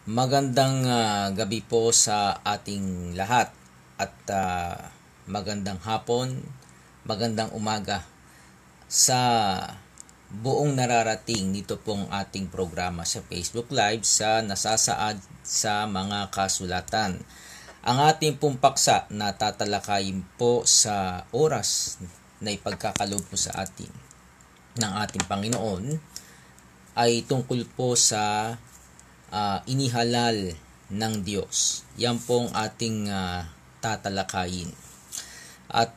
Magandang gabi po sa ating lahat at magandang hapon, magandang umaga sa buong nararating nito pong ating programa sa Facebook Live sa nasasaad sa mga kasulatan. Ang ating pong paksa na tatalakayin po sa oras na ipagkakaloob po sa atin ng ating Panginoon ay tungkol po sa inihalal ng Diyos. Yan pong ating tatalakayin. At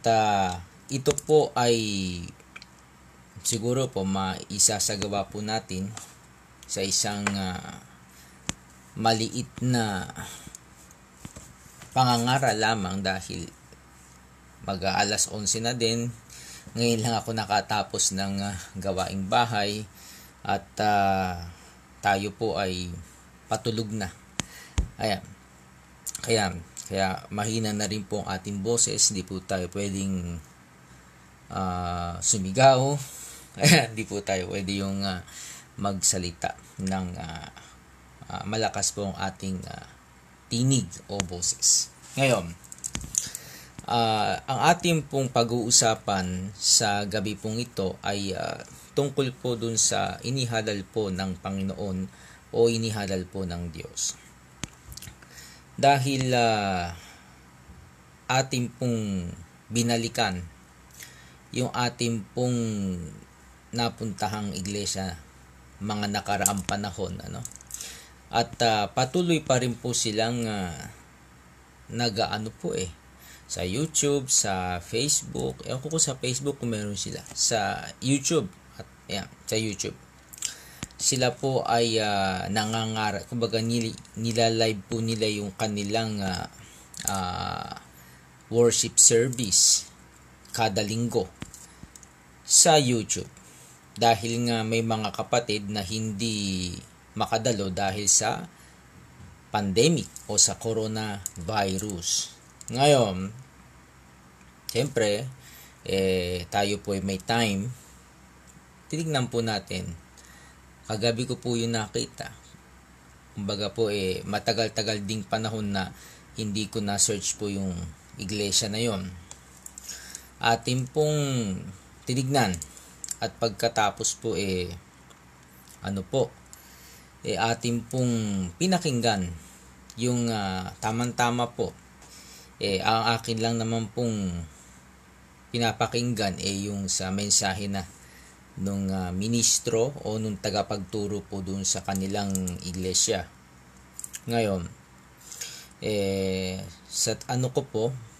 ito po ay siguro po maisasagawa po natin sa isang maliit na pangangaral lamang dahil mag-aalas 11 na din. Ngayon lang ako nakatapos ng gawaing bahay at tayo po ay patulog na. Ayan. Kaya mahina na rin po ang ating boses. Hindi po tayo pwedeng sumigaw. Hindi po tayo pwede yung magsalita ng malakas po ang ating tinig o boses. Ngayon, ang ating pong pag-uusapan sa gabi pong ito ay tungkol po dun sa inihalal po ng Panginoon o inihalal po ng Diyos. Dahil ating pong binalikan yung ating pong napuntahang iglesia mga nakaraang panahon, at patuloy pa rin po silang nag-ano po sa YouTube, sa Facebook. Ewan ko sa Facebook kung meron sila. Sa YouTube. Sa YouTube. Sila po ay nangangarap. Kumbaga nilalive po nila yung kanilang worship service kada linggo sa YouTube. Dahil nga may mga kapatid na hindi makadalo dahil sa pandemic o sa coronavirus. Ngayon, siyempre, tayo po ay may time. Tinignan po natin. Kagabi ko po yung nakita. Kumbaga po matagal-tagal ding panahon na hindi ko na-search po yung iglesia na yon. Atin pong tinignan. At pagkatapos po atin pong pinakinggan yung tamang-tama po. Ang akin lang naman pong pinapakinggan yung sa mensahe na nung ministro o nung tagapagturo po dun sa kanilang iglesia. Ngayon, sa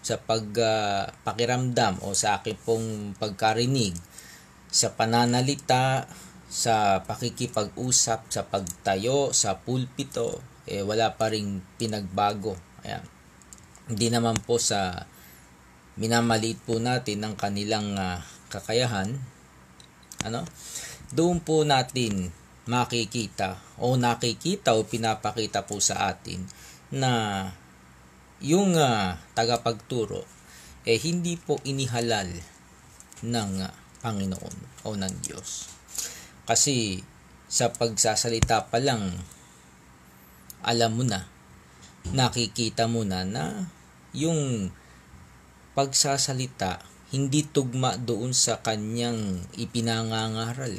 sa pakiramdam o sa akin pong pagkarinig, sa pananalita, sa pakikipag-usap, sa pagtayo, sa pulpito, wala pa ring pinagbago. Ayan. Hindi naman po sa minamaliit po natin ang kanilang kakayahan. Doon po natin nakikita o pinapakita po sa atin na yung tagapagturo hindi po inihalal ng Panginoon o ng Diyos. Kasi sa pagsasalita pa lang alam mo na, nakikita mo na yung pagsasalita hindi tugma doon sa kanyang ipinangangaral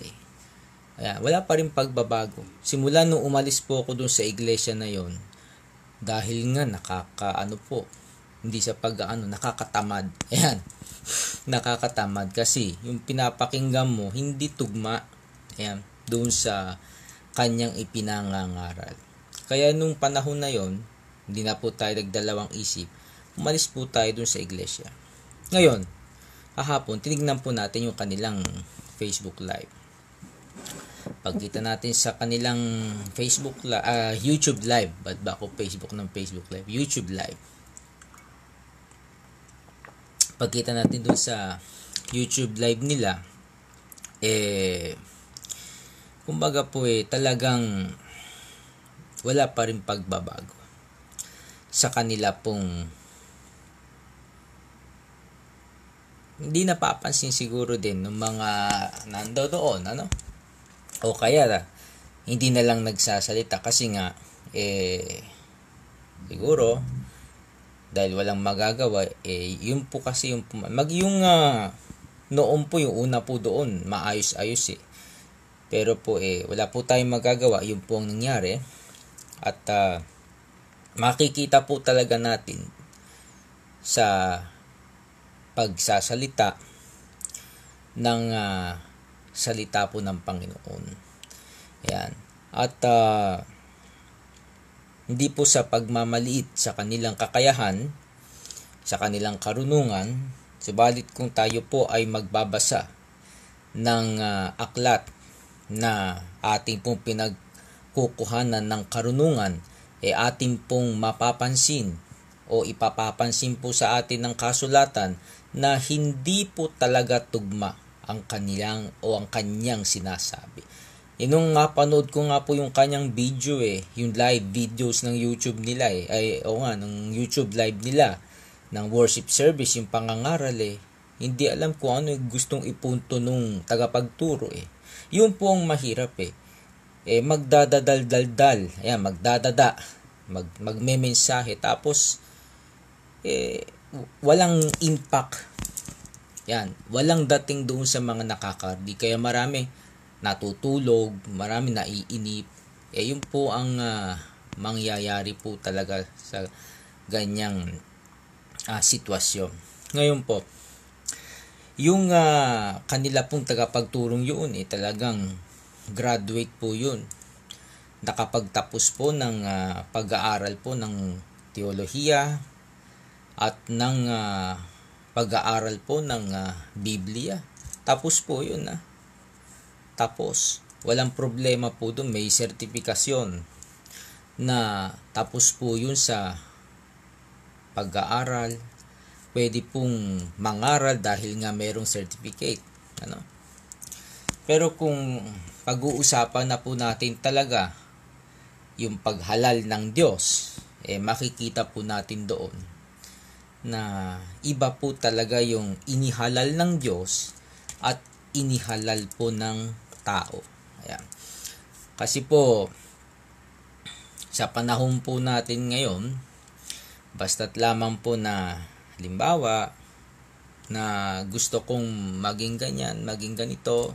wala pa rin pagbabago. Simula nung umalis po ako doon sa iglesia na yon, dahil nga hindi sa nakakatamad. Ayan. Nakakatamad kasi yung pinapakinggan mo hindi tugma doon sa kanyang ipinangangaral. Kaya nung panahon na yon, hindi na po tayo nagdalawang isip. Umalis po tayo doon sa iglesia. Ngayon, kahapon, tinignan po natin yung kanilang Facebook Live. Pagkita natin sa kanilang YouTube Live. Ba't ba ako Facebook Live? YouTube Live. Pagkita natin doon sa YouTube Live nila, kumbaga po talagang wala pa rin pagbabago sa kanila pong hindi napapansin siguro din ng mga nandoon, O kaya hindi na lang nagsasalita kasi nga Siguro dahil walang magagawa, yun po kasi yung noon po yung una po doon maayos-ayos pero po wala po tayong magagawa, yun po ang nangyari. At makikita po talaga natin sa pagsasalita ng salita po ng Panginoon. Ayan. At hindi po sa pagmamaliit sa kanilang kakayahan, sa kanilang karunungan, subalit kung tayo po ay magbabasa ng aklat na ating pong pinagkukuhanan ng karunungan, ating pong mapapansin o ipapapansin po sa atin ng kasulatan na hindi po talaga tugma ang kanyang sinasabi. Nung napanood ko nga po yung kanyang video yung live videos ng YouTube nila ng YouTube live nila ng worship service, yung pangangaral hindi alam kung ano yung gustong ipunto nung tagapagturo Yun po ang mahirap magdadadaldaldal, magmemensahe tapos walang impact. Walang dating doon sa mga nakakarinig, kaya marami natutulog, marami naiinip. Yun po ang mangyayari po talaga sa ganyang sitwasyon. Ngayon po, yung kanila pong tagapagturong yun talagang graduate po yun. Nakapagtapos po ng pag-aaral po ng teolohiya at ng pag-aaral po ng Biblia. Tapos po yun Tapos, walang problema po doon. May sertifikasyon na tapos po yun sa pag-aaral. Pwede pong mangaral dahil nga merong certificate. Pero kung pag-uusapan na po natin talaga yung paghalal ng Diyos, makikita po natin doon na iba po talaga yung inihalal ng Diyos at inihalal po ng tao. Ayan. Kasi po sa panahon po natin ngayon, basta't lamang po na halimbawa na gusto kong maging ganyan, maging ganito,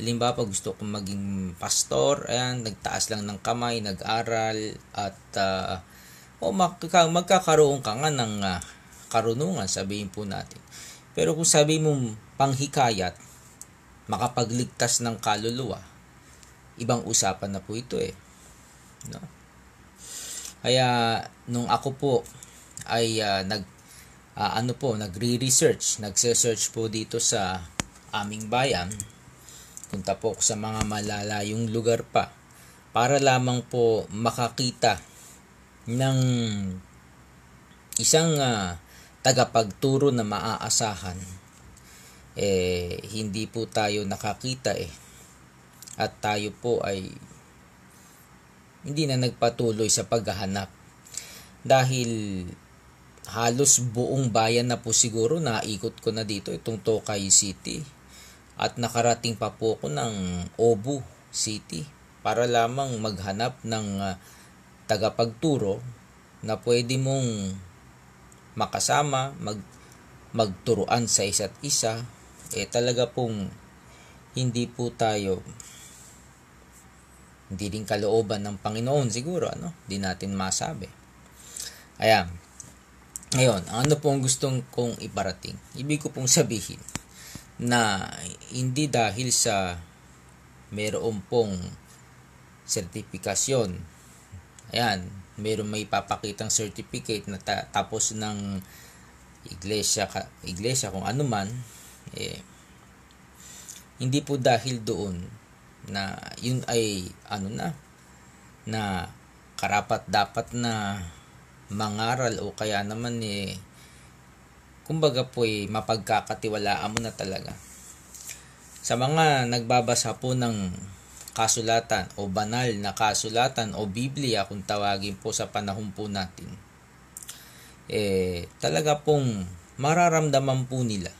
halimbawa gusto kong maging pastor, nagtaas lang ng kamay, nag-aral at magkakaroon ka nga ng karunungan, sabihin po natin. Pero kung sabi mo panghikayat, makapagligtas ng kaluluwa, ibang usapan na po ito Kaya nung ako po ay nagse-search po dito sa aming bayan, punta po ako sa mga malalayong lugar pa para lamang po makakita ng isang tagapagturo na maaasahan. Hindi po tayo nakakita at tayo po ay hindi na nagpatuloy sa paghahanap dahil halos buong bayan na po siguro naikot ko na dito itong Tokay City at nakarating pa po ako ng Obu City para lamang maghanap ng tagapagturo na pwede mong makasama, magturuan sa isa't isa. Talaga pong hindi din kalooban ng Panginoon siguro, di natin masabi. Ayan. Ngayon, ano pong gustong kong iparating? Ibig ko pong sabihin na hindi dahil sa meron pong sertifikasyon, meron may papakitang certificate na tapos ng iglesia kung ano man, hindi po dahil doon na yun ay na karapat dapat na mangaral o kaya naman kumbaga po mapagkakatiwalaan mo na talaga. Sa mga nagbabasa po ng kasulatan o banal na kasulatan o Biblia kung tawagin po sa panahon po natin, talaga pong mararamdaman po nila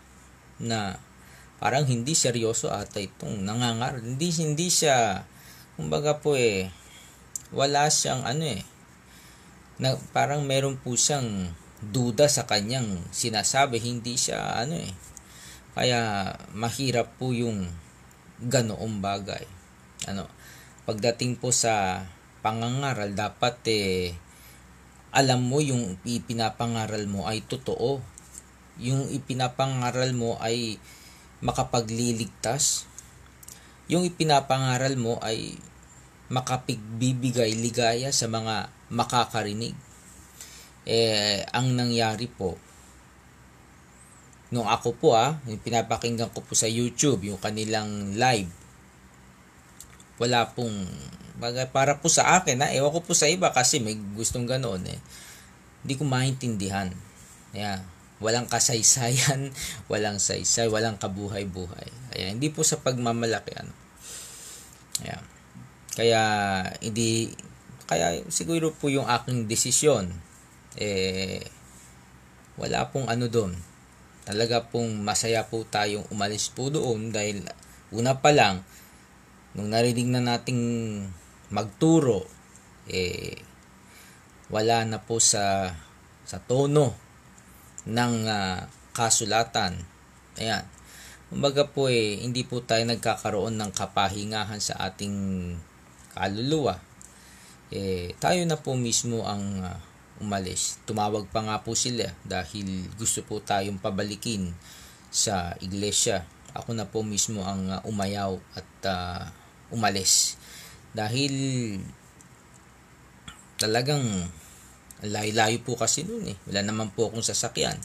na parang hindi seryoso ata itong nangangaral. Hindi siya kumbaga po wala siyang parang meron po siyang duda sa kanyang sinasabi, hindi siya kaya mahirap po yung ganoong bagay. Pagdating po sa pangangaral, dapat alam mo yung ipinapangaral mo ay totoo. Yung ipinapangaral mo ay makapagliligtas. Yung ipinapangaral mo ay makapagbibigay ligaya sa mga makakarinig. Ang nangyari po, nung ako po yung pinapakinggan ko po sa YouTube, yung kanilang live, wala pong para po sa akin, ewan ko po sa iba kasi may gustong ganoon hindi ko maintindihan. Walang kasaysayan, walang saysay, walang kabuhay-buhay. Hindi po sa pagmamalaki kaya siguro po yung aking desisyon wala pong doon. Talaga pong masaya po tayong umalis po doon dahil una pa lang nung narinig na nating magturo wala na po sa tono ng kasulatan. Kumbaga po hindi po tayo nagkakaroon ng kapahingahan sa ating kaluluwa. Tayo na po mismo ang umalis. Tumawag pa nga po sila dahil gusto po tayong pabalikin sa iglesia. Ako na po mismo ang umayaw at umalis. Dahil talagang layo-layo po kasi noon Wala naman po akong sasakyan.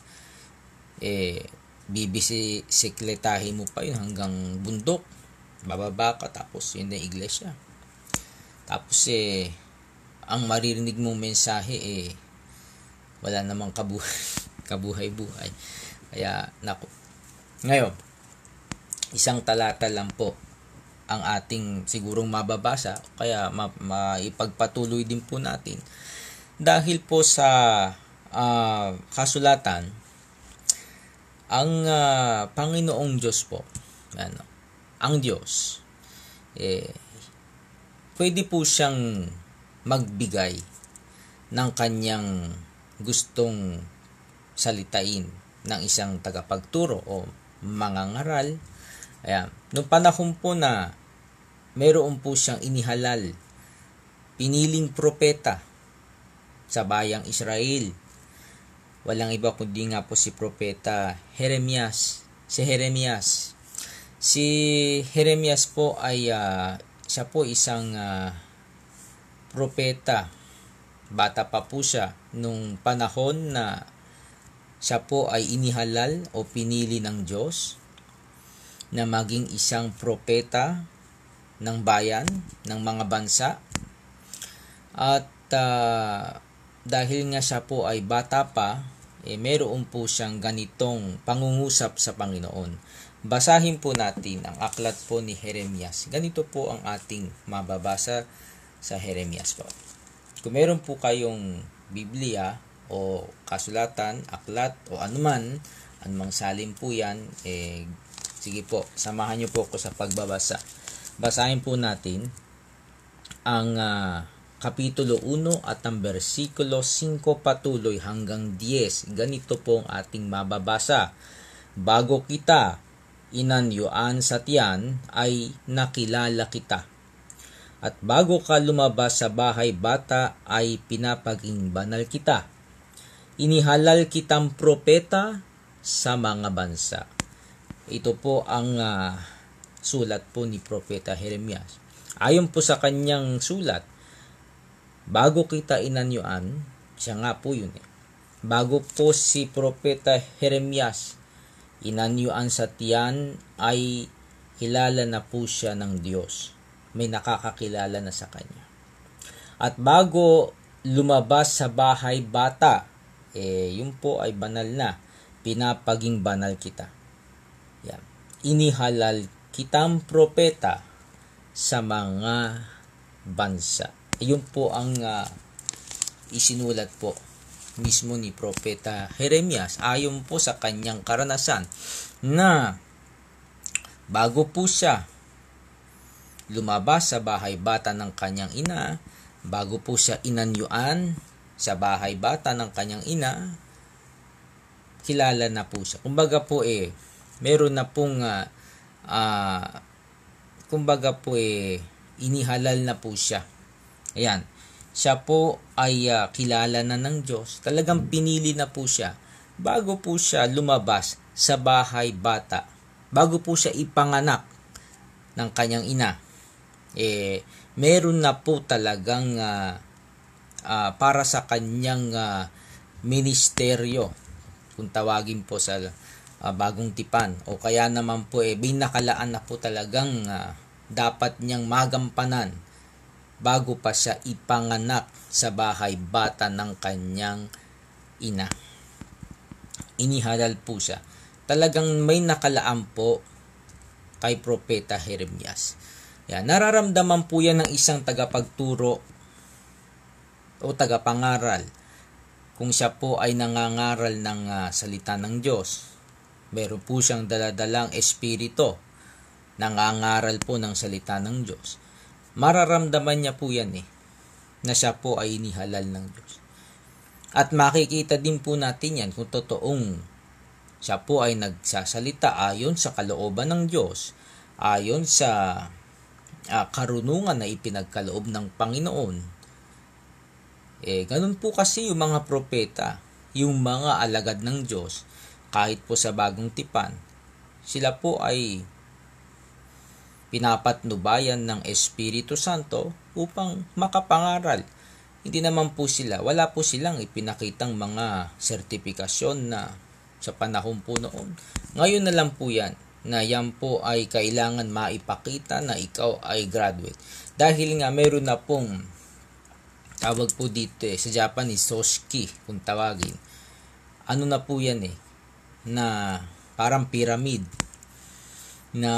Bibisikletahin mo pa yun hanggang bundok. Bababa ka tapos yun na iglesia. Tapos ang maririnig mong mensahe wala namang kabuhay-buhay. Kaya ngayon, isang talata lang po ang ating sigurong mababasa, kaya maipagpatuloy din po natin. Dahil po sa kasulatan, ang Panginoong Diyos po, ang Diyos, pwede po siyang magbigay ng kanyang gustong salitain ng isang tagapagturo o mangangaral. Noong panahon po na mayroon po siyang inihalal, piniling propeta sa bayang Israel. Walang iba kundi nga po si propeta Jeremias. Si Jeremias po ay siya po isang propeta. Bata pa po siya nung panahon na siya po ay inihalal o pinili ng Diyos na maging isang propeta ng bayan, ng mga bansa. At dahil nga siya po ay bata pa, meron po siyang ganitong pangungusap sa Panginoon. Basahin po natin ang aklat po ni Jeremias. Ganito po ang ating mababasa sa Jeremias po. Kung meron po kayong Biblia o kasulatan, aklat o anumang salin po yan, sige po, samahan niyo po ako sa pagbabasa. Basahin po natin ang Kapitulo 1 at ang versikulo 5 patuloy hanggang 10. Ganito po ang ating mababasa. Bago kita inanyuan sa tiyan ay nakilala kita. At bago ka lumabas sa bahay bata ay pinapaging banal kita. Inihalal kitang propeta sa mga bansa. Ito po ang sulat po ni Propeta Jeremias. Ayon po sa kanyang sulat, bago kita inanyuan, siya nga po yun Bago po si Propeta Jeremias inanyuan sa tiyan ay kilala na po siya ng Diyos. May nakakakilala na sa kanya. At bago lumabas sa bahay bata, yun po ay banal na. Pinapaging banal kita. Yan. Inihalal kitang propeta sa mga bansa. Yun po ang isinulat po mismo ni Propeta Jeremias ayon po sa kanyang karanasan na bago po siya lumabas sa bahay bata ng kanyang ina bago po siya inanyuan sa bahay bata ng kanyang ina, kilala na po siya. Kumbaga po meron na pong inihalal na po siya. Ayan. Siya po ay kilala na ng Diyos. Talagang pinili na po siya bago po siya lumabas sa bahay bata. Bago po siya ipanganak ng kanyang ina. Meron na po talagang para sa kanyang ministeryo, kung tawagin po sa bagong tipan, o kaya naman po binakalaan na po talagang dapat niyang magampanan bago pa siya ipanganak sa bahay bata ng kanyang ina. Inihalal po siya. Talagang may nakalaan po kay Propeta Jeremias. Yan, nararamdaman po yan ng isang tagapagturo o tagapangaral. Kung siya po ay nangangaral ng salita ng Diyos, meron po siyang daladalang espiritu, nangangaral po ng salita ng Diyos. Mararamdaman niya po yan na siya po ay inihalal ng Diyos. At makikita din po natin yan kung totoong siya po ay nagsasalita ayon sa kalooban ng Diyos, ayon sa karunungan na ipinagkaloob ng Panginoon. Ganun po kasi yung mga propeta, yung mga alagad ng Diyos, kahit po sa bagong tipan, sila po ay pinapatnubayan ng Espiritu Santo upang makapangaral. Hindi naman po wala po silang ipinakitang mga sertifikasyon na sa panahon po noon. Ngayon na lang po yan, na yan po ay kailangan maipakita na ikaw ay graduate. Dahil nga meron na pong tawag po dito sa Japanese, soshiki kung tawagin. Ano na po yan na parang pyramid na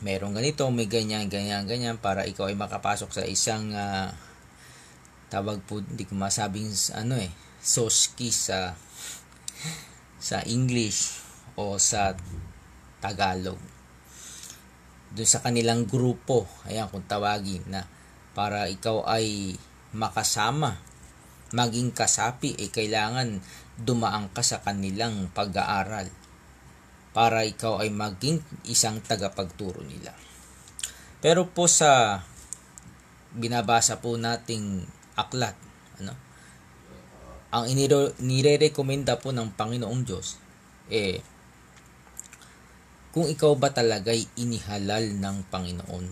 merong ganito, may ganyan para ikaw ay makapasok sa isang tawag po, hindi ko masabing soshiki sa English o sa Tagalog. Doon sa kanilang grupo, ayan kung tawagin, na para ikaw ay makasama, maging kasapi, kailangan dumaan ka sa kanilang pag-aaral para ikaw ay maging isang tagapagturo nila. Pero po sa binabasa po nating aklat, ang nire-recommenda po ng Panginoong Diyos, kung ikaw ba talaga'y inihalal ng Panginoon,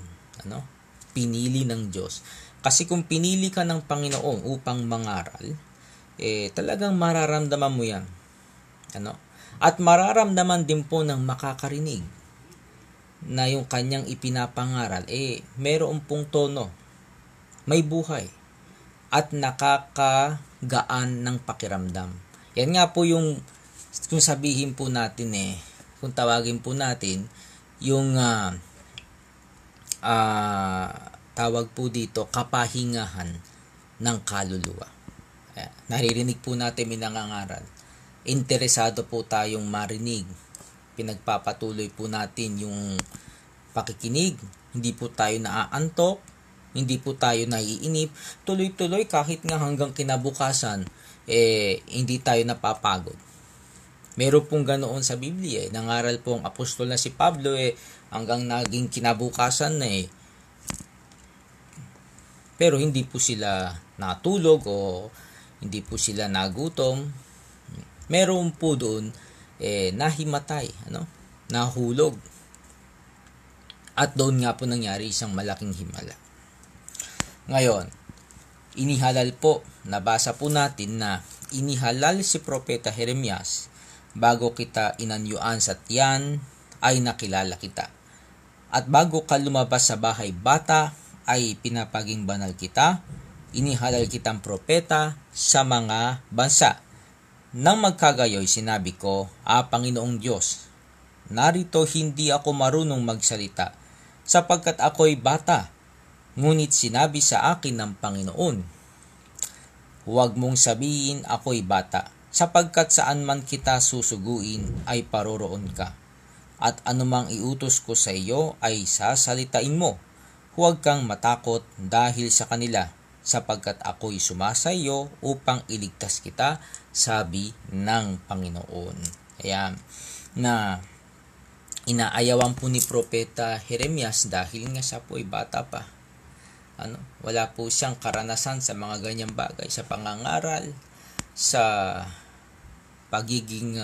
pinili ng Diyos. Kasi kung pinili ka ng Panginoon upang mangaral, talagang mararamdaman mo yan. At mararamdaman din po ng makakarinig na yung kanyang ipinapangaral, mayroon pong tono, may buhay, at nakakagaan ng pakiramdam. Yan nga po yung, kung sabihin po natin kung tawagin po natin, yung tawag po dito, kapahingahan ng kaluluwa. Naririnig po natin may nangangaral. Interesado po tayong marinig. Pinagpapatuloy po natin yung pakikinig. Hindi po tayo naaantok. Hindi po tayo naiinip. Tuloy-tuloy kahit nga hanggang kinabukasan, hindi tayo napapagod. Meron pong ganoon sa Biblia. Nangaral po ang apostol na si Pablo hanggang naging kinabukasan na pero hindi po sila natulog o hindi po sila nagutom. Meron po doon nahimatay, nahulog. At doon nga po nangyari isang malaking himala. Ngayon, inihalal po, nabasa po natin na inihalal si Propeta Jeremias bago kita inanyuan sa tiyan ay nakilala kita. At bago ka lumabas sa bahay bata ay pinapaging banal kita, inihalal kitang propeta sa mga bansa. Nang magkagayoy sinabi ko, Panginoong Diyos, narito hindi ako marunong magsalita, sapagkat ako'y bata. Ngunit sinabi sa akin ng Panginoon, huwag mong sabihin ako'y bata, sapagkat saan man kita susuguin ay paroroon ka. At anumang iutos ko sa iyo ay sasalitain mo. Huwag kang matakot dahil sa kanila, sapagkat ako'y sumasayo upang iligtas kita, sabi ng Panginoon. Ayan, na inaayawan po ni Propeta Jeremias dahil nga siya po ay bata pa. Wala po siyang karanasan sa mga ganyang bagay, sa pangangaral, sa pagiging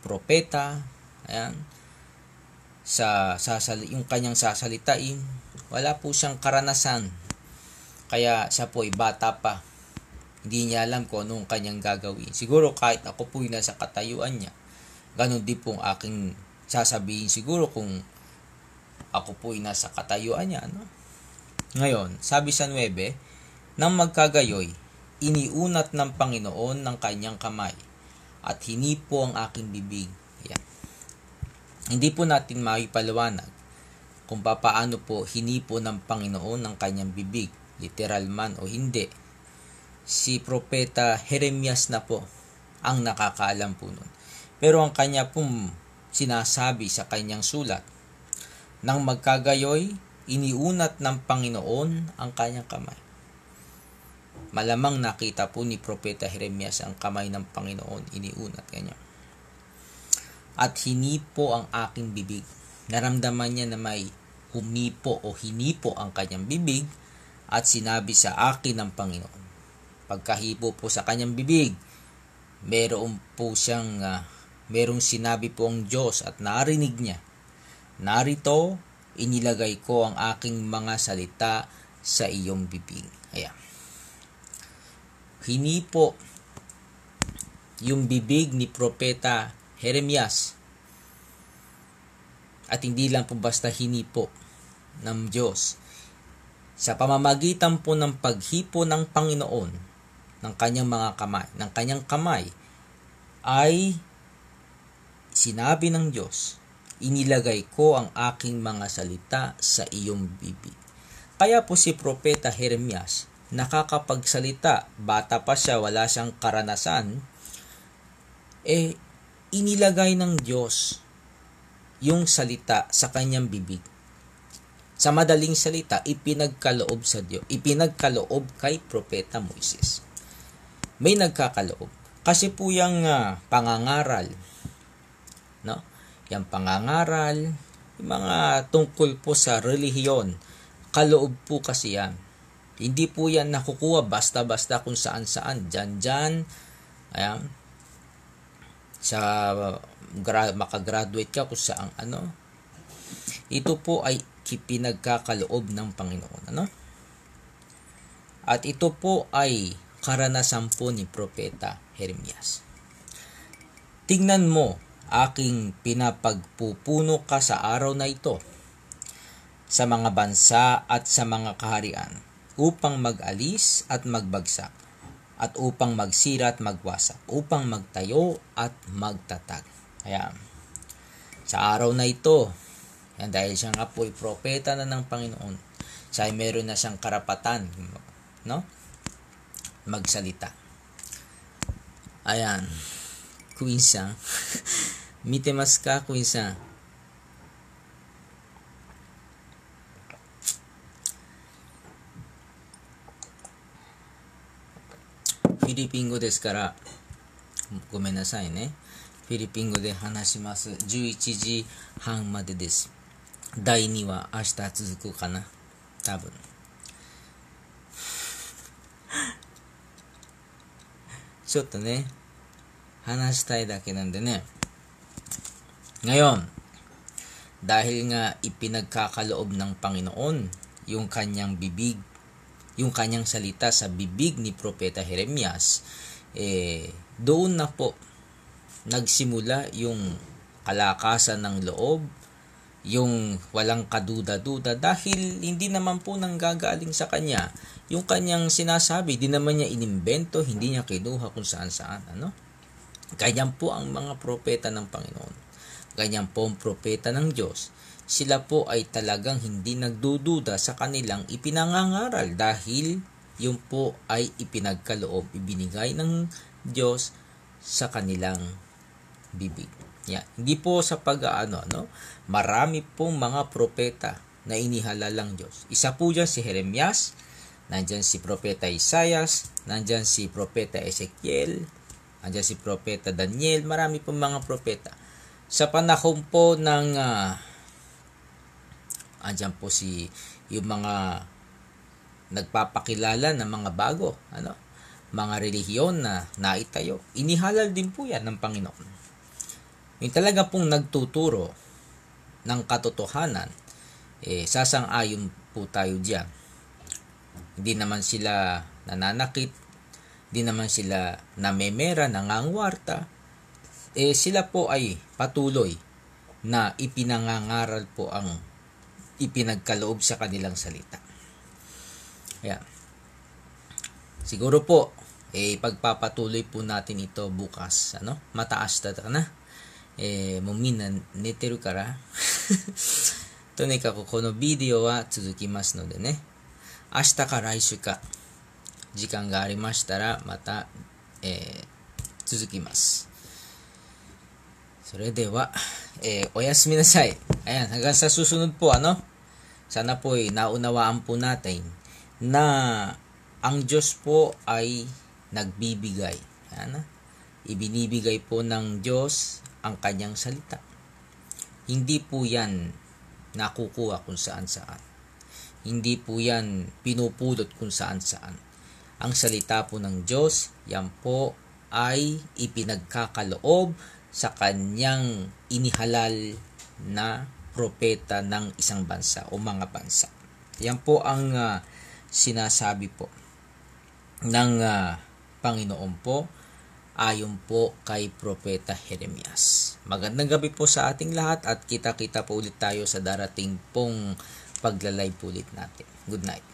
propeta, ayan, yung kanyang sasalitain, wala po siyang karanasan. Kaya siya po ay bata pa. Hindi niya alam kung anong kanyang gagawin. Siguro kahit ako po ay nasa katayuan niya, ganun din po ang aking sasabihin siguro kung ako po ay nasa katayuan niya. Ngayon, sabi sa 9, nang magkagayoy, iniunat ng Panginoon ng kanyang kamay at hinipo ang aking bibig. Yan. Hindi po natin maipaliwanag kung paano po hinipo ng Panginoon ng kanyang bibig, literal man o hindi. Si Propeta Jeremias na po ang nakakaalam po nun. Pero ang kanya pong sinasabi sa kanyang sulat, nang magkagayoy, iniunat ng Panginoon ang kanyang kamay. Malamang nakita po ni Propeta Jeremias ang kamay ng Panginoon, iniunat kanya. At hinipo ang aking bibig. Naramdaman niya na may humipo o hinipo ang kanyang bibig at sinabi sa akin ng Panginoon. Pagkahipo po sa kanyang bibig, merong sinabi po ang Diyos at narinig niya. Narito, inilagay ko ang aking mga salita sa iyong bibig. Ayan. Hinipo yung bibig ni Propeta Jeremias. At hindi lang po basta hinipo ng Diyos. Sa pamamagitan po ng paghipo ng Panginoon ng kanyang kamay ay sinabi ng Diyos, inilagay ko ang aking mga salita sa iyong bibig. Kaya po si Propeta Jeremias nakakapagsalita, bata pa siya, wala siyang karanasan, inilagay ng Diyos yung salita sa kanyang bibig. Sa madaling salita, ipinagkaloob sa Diyos, ipinagkaloob kay Propeta Moises. May nagkakaloob. Kasi po yung pangangaral, no? Yung pangangaral, yung mga tungkol po sa relihiyon, kaloob po kasi yan. Hindi po yan nakukuha basta-basta kung saan-saan. Dyan, ayan, sa makagraduate ka kung saan ito po ay pinagkakaloob ng Panginoon, at ito po ay karanasan po ni Propeta Jeremias. Tingnan mo, aking pinapagpupuno ka sa araw na ito sa mga bansa at sa mga kaharian upang mag-alis at magbagsak at upang magsira at magwasak, upang magtayo at magtatag. Ayan. Sa araw na ito, yan, dahil siya nga po ay propeta na ng Panginoon, siya ay meron na siyang karapatan, magsalita. Ayan. Kuinsa. Mitemasu ka, kuinsa? Filipino ですから、ごめんなさいね。フィリピン語で話します。11時半までです。第2話明日続くかな、多分。ちょっとね、話したいだけなんでね。Ngayon, dahil nga ipinagkakaloob ng Panginoon yung kanyang bibig, yung kanyang salita sa bibig ni Propeta Jeremias, doon na po nagsimula yung kalakasan ng loob, yung walang kaduda-duda, dahil hindi naman po nanggagaling sa kanya. Yung kanyang sinasabi, di naman niya inimbento, hindi niya kinuha kung saan-saan. Ganyan po ang mga propeta ng Panginoon. Ganyan po ang propeta ng Diyos. Sila po ay talagang hindi nagdududa sa kanilang ipinangangaral dahil yun po ay ipinagkaloob, ibinigay ng Diyos sa kanilang bibig. Yan. Hindi po sa marami pong mga propeta na inihala lang Diyos. Isa po dyan si Jeremias, nandyan si Propeta Isaias, nandyan si Propeta Ezekiel, nandyan si Propeta Daniel, marami pong mga propeta. Sa panahon po ng andyan po yung mga nagpapakilala ng mga bago, mga relihiyon na naitayo. Inihalal din po yan ng Panginoon. Yung talaga pong nagtuturo ng katotohanan, sasang-ayon po tayo diyan. Hindi naman sila nananakit, hindi naman sila namemera, nangangwarta. Sila po ay patuloy na ipinangangaral po ang ipinagkaloob sa kanilang salita. Kaya, siguro po, pagpapatuloy po natin ito bukas. Mataas na. Muminan neteru kara. とにかくこのビデオは続きますのでね。明日か来週か時間がありましたらまた、続きます。それでは、おやすみなさい. Ayan, hanggang sa susunod po, sana po ay naunawaan po natin na ang Diyos po ay nagbibigay. Ibinibigay po ng Diyos ang kanyang salita. Hindi po yan nakukuha kung saan-saan. Hindi po yan pinupulot kung saan-saan. Ang salita po ng Diyos, yan po ay ipinagkakaloob sa kanyang inihalal na propeta ng isang bansa o mga bansa. Yan po ang sinasabi po ng Panginoon po ayon po kay Propeta Jeremias. Magandang gabi po sa ating lahat at kita-kita po ulit tayo sa darating pong paglalay ulit natin. Good night.